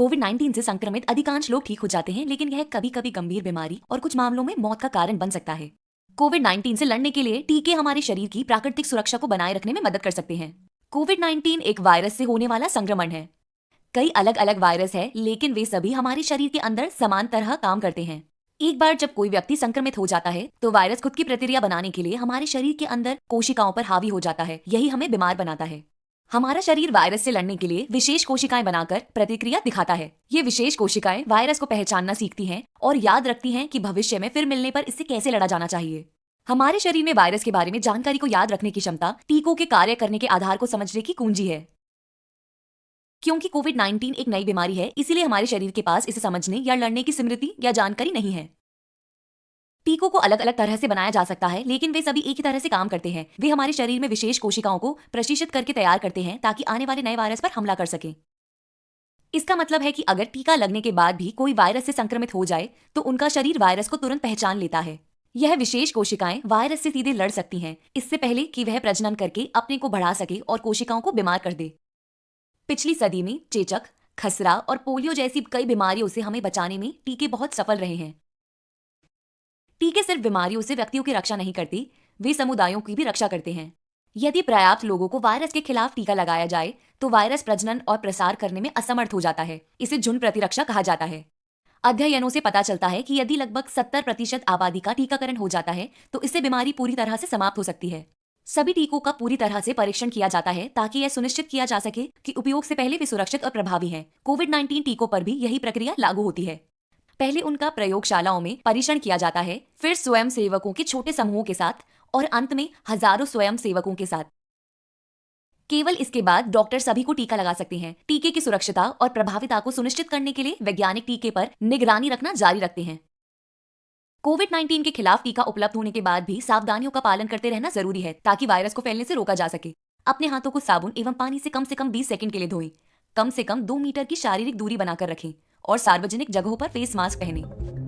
कोविड-19 से संक्रमित अधिकांश लोग ठीक हो जाते हैं, लेकिन यह कभी कभी गंभीर बीमारी और कुछ मामलों में मौत का कारण बन सकता है। कोविड-19 से लड़ने के लिए टीके हमारे शरीर की प्राकृतिक सुरक्षा को बनाए रखने में मदद कर सकते हैं। कोविड-19 एक वायरस से होने वाला संक्रमण है। कई अलग अलग वायरस है, लेकिन वे सभी हमारे शरीर के अंदर समान तरह काम करते हैं। एक बार जब कोई व्यक्ति संक्रमित हो जाता है तो वायरस खुद की प्रतिक्रिया बनाने के लिए हमारे शरीर के अंदर कोशिकाओं पर हावी हो जाता है। यही हमें बीमार बनाता है। हमारा शरीर वायरस से लड़ने के लिए विशेष कोशिकाएं बनाकर प्रतिक्रिया दिखाता है। ये विशेष कोशिकाएं वायरस को पहचानना सीखती हैं और याद रखती हैं कि भविष्य में फिर मिलने पर इससे कैसे लड़ा जाना चाहिए। हमारे शरीर में वायरस के बारे में जानकारी को याद रखने की क्षमता टीकों के कार्य करने के आधार को समझने की कुंजी है। क्योंकि कोविड-19 एक नई बीमारी है, इसीलिए हमारे शरीर के पास इसे समझने या लड़ने की स्मृति या जानकारी नहीं है। टीकों को अलग अलग तरह से बनाया जा सकता है, लेकिन वे सभी एक ही तरह से काम करते हैं। वे हमारे शरीर में विशेष कोशिकाओं को प्रशिक्षित करके तैयार करते हैं ताकि आने वाले नए वायरस पर हमला कर सकें। इसका मतलब है कि अगर टीका लगने के बाद भी कोई वायरस से संक्रमित हो जाए तो उनका शरीर वायरस को तुरंत पहचान लेता है। यह विशेष कोशिकाएं वायरस से सीधे लड़ सकती हैं, इससे पहले कि वह प्रजनन करके अपने को बढ़ा सके और कोशिकाओं को बीमार कर दे। पिछली सदी में चेचक, खसरा और पोलियो जैसी कई बीमारियों से हमें बचाने में टीके बहुत सफल रहे हैं। टीके सिर्फ बीमारियों से व्यक्तियों की रक्षा नहीं करती, वे समुदायों की भी रक्षा करते हैं। यदि पर्याप्त लोगों को वायरस के खिलाफ टीका लगाया जाए तो वायरस प्रजनन और प्रसार करने में असमर्थ हो जाता है। इसे झुंड प्रतिरक्षा कहा जाता है। अध्ययनों से पता चलता है कि यदि लगभग 70% आबादी का टीकाकरण हो जाता है तो इससे बीमारी पूरी तरह से समाप्त हो सकती है। सभी टीकों का पूरी तरह से परीक्षण किया जाता है ताकि यह सुनिश्चित किया जा सके कि उपयोग से पहले वे सुरक्षित और प्रभावी हैं। कोविड-19 टीकों पर भी यही प्रक्रिया लागू होती है। पहले उनका प्रयोगशालाओं में परीक्षण किया जाता है, फिर स्वयंसेवकों के छोटे समूहों के साथ और अंत में हजारों स्वयंसेवकों के साथ। केवल इसके बाद डॉक्टर सभी को टीका लगा सकते हैं। टीके की सुरक्षितता और प्रभाविता को सुनिश्चित करने के लिए वैज्ञानिक टीके पर निगरानी रखना जारी रखते हैं। कोविड-19 के खिलाफ टीका उपलब्ध होने के बाद भी सावधानियों का पालन करते रहना जरूरी है ताकि वायरस को फैलने से रोका जा सके। अपने हाथों को साबुन एवं पानी से कम 20 सेकंड के लिए धोएं। कम से कम 2 मीटर की शारीरिक दूरी बनाकर रखें और सार्वजनिक जगहों पर फेस मास्क पहनें।